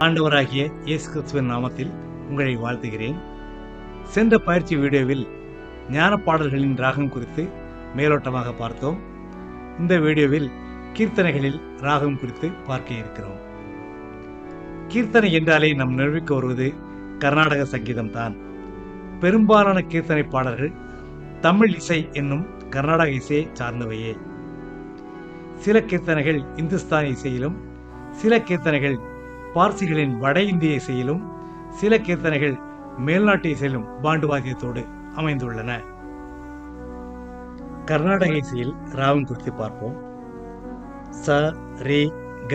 ஆண்டவராகிய இயேசு கிறிஸ்துவின் நாமத்தில் உங்களை வாழ்த்துகிறேன். சென்ற பயிற்சி வீடியோவில் ஞான பாடல்களின் ராகம் குறித்து மேலோட்டமாக பார்த்தோம். இந்த வீடியோவில் கீர்த்தனைகளில் ராகம் குறித்து பார்க்க இருக்கிறோம். கீர்த்தனை என்றாலே நம் நினைவுக்கு வருவது கர்நாடக சங்கீதம் தான். பெரும்பாலான கீர்த்தனை பாடல்கள் தமிழ் இசை என்னும் கர்நாடக இசையை சார்ந்தவையே. சில கீர்த்தனைகள் இந்துஸ்தானி இசையிலும், சில கீர்த்தனைகள் பார்சிகளின் வட இந்திய இசையிலும், சில கீர்த்தனைகள் மேல்நாட்டு இசையிலும் பாண்டு வாத்தியத்தோடு அமைந்துள்ளன. கர்நாடக இசையில் ராகம் குறித்து பார்ப்போம். ச ரே க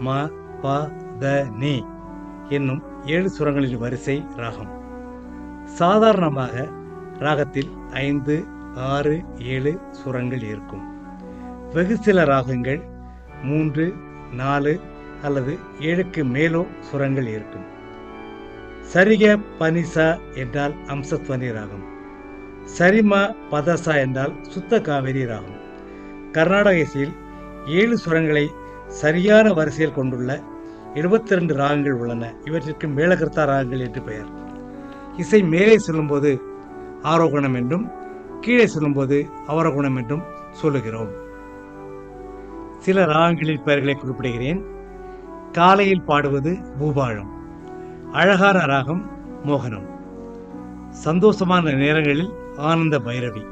ம ப த நி என்னும் 7 சுரங்களின் வரிசை ராகம். சாதாரணமாக ராகத்தில் 5, 6, 7 சுரங்கள் இருக்கும். வெகு சில ராகங்கள் 3, 4 அல்லது 7க்கு மேலோ சுரங்கள் இருக்கும். சரிக பனிசா என்றால் அம்சத்வனி ராகம். சரிம பதசா என்றால் சுத்த காவேரி ராகம். கர்நாடக இசையில் 7 சுரங்களை சரியான வரிசையில் கொண்டுள்ள 72 ராகங்கள் உள்ளன. இவற்றிற்கு மேளகர்த்தா ராகங்கள் என்று பெயர். இசை மேலே செல்லும்போது ஆரோகணம் என்றும், கீழே செல்லும்போது அவரோகணம் என்றும் சொல்லுகிறோம். சில ராகங்களின் பெயர்களை குறிப்பிடுகிறேன். காலையில் பாடுவது பூபாழம், அழகான ராகம் மோகனம், சந்தோஷமான நேரங்களில் ஆனந்த பைரவி,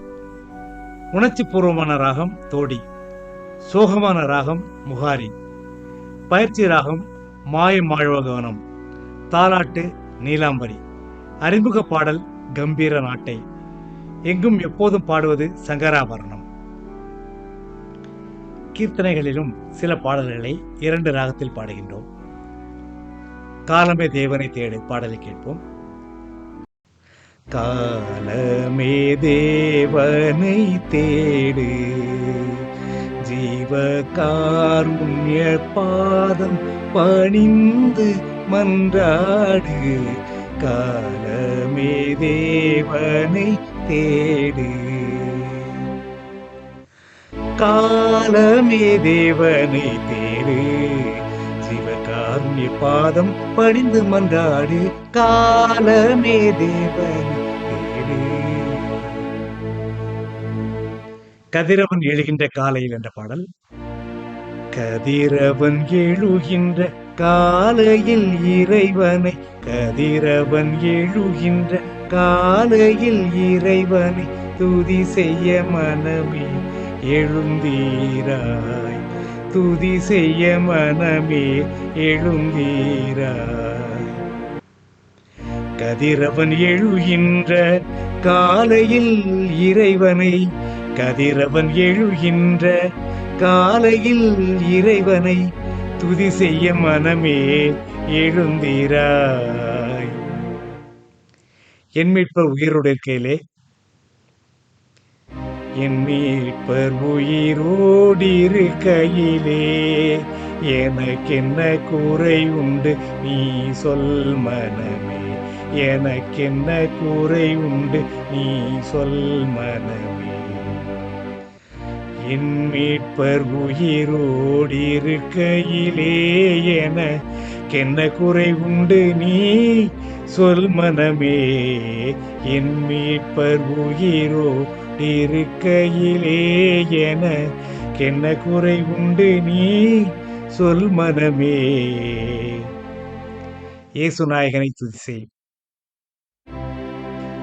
உணர்ச்சி பூர்வமான ராகம் தோடி, சோகமான ராகம் முகாரி, பயிற்சி ராகம் மாயமாழ்வகவனம், தாலாட்டு நீலாம்பரி, அறிமுக பாடல் கம்பீர நாட்டை, எங்கும் எப்போதும் பாடுவது சங்கராபரணம். கீர்த்தனைகளிலும் சில பாடல்களை 2 ராகத்தில் பாடுகின்றோம். காலமே தேவனை தேடு பாடலை கேட்போம். காலமே தேவனை தேடு, ஜீவ காருண்ய பாதம் பணிந்து மன்றாடு, காலமே தேவனை தேடு, காலமே தேவனை தேடு, சிவகாருண்ய பாதம் பணிந்து மன்றாடு, காலமே தேவனை தேடு. கதிரவன் எழுகின்ற காலையில் என்ற பாடல். கதிரவன் எழுகின்ற காலையில் இறைவனை, கதிரவன் எழுகின்ற காலையில் இறைவனை துதி செய்ய மனமே எழுந்தீராய், துதி செய்ய மனமே எழுந்தீராய். கதிரவன் எழுகின்ற காலையில் இறைவனை, கதிரவன் எழுகின்ற காலையில் இறைவனை துதி செய்ய மனமே எழுந்தீராய். என் மீட்பர் உயிரோடு இருக்கையிலே, என் மீட்பர் உயிரோடு இருக்கையிலே எனக்கென்ன குறை உண்டு நீ சொல் மனமே, எனக்கென்ன குறை உண்டு நீ சொல் மனமே. என் மீட்பர் உயிரோடு இருக்கையிலே எனக்கென்ன குறை உண்டு நீ சொல் மனமே, என் மீட்பர் உயிரோடு இருக்கையிலே எனக்கென்ன குறை உண்டு நீ சொல் மனமே. இயேசு நாயகனை துதி செய்.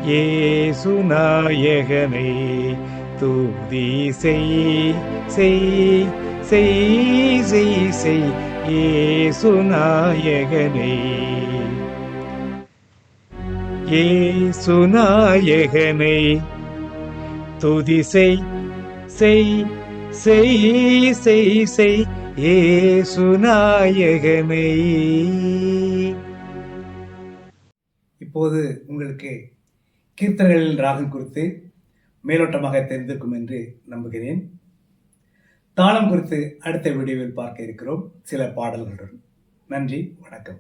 இயேசு நாயகனை துதி செய், செய் செய் செய் செய், இயேசு நாயகனை, இயேசு நாயகனை துதி செய், செய் செய் செய் செய், இயேசு நாயகனை. இப்போது உங்களுக்கு கீர்த்தனைகளின் ராகம் குறித்து மேலோட்டமாக தெரிந்திருக்கும் என்று நம்புகிறேன். தாளம் குறித்து அடுத்த வீடியோவில் பார்க்க இருக்கிறோம் சில பாடல்களுடன். நன்றி, வணக்கம்.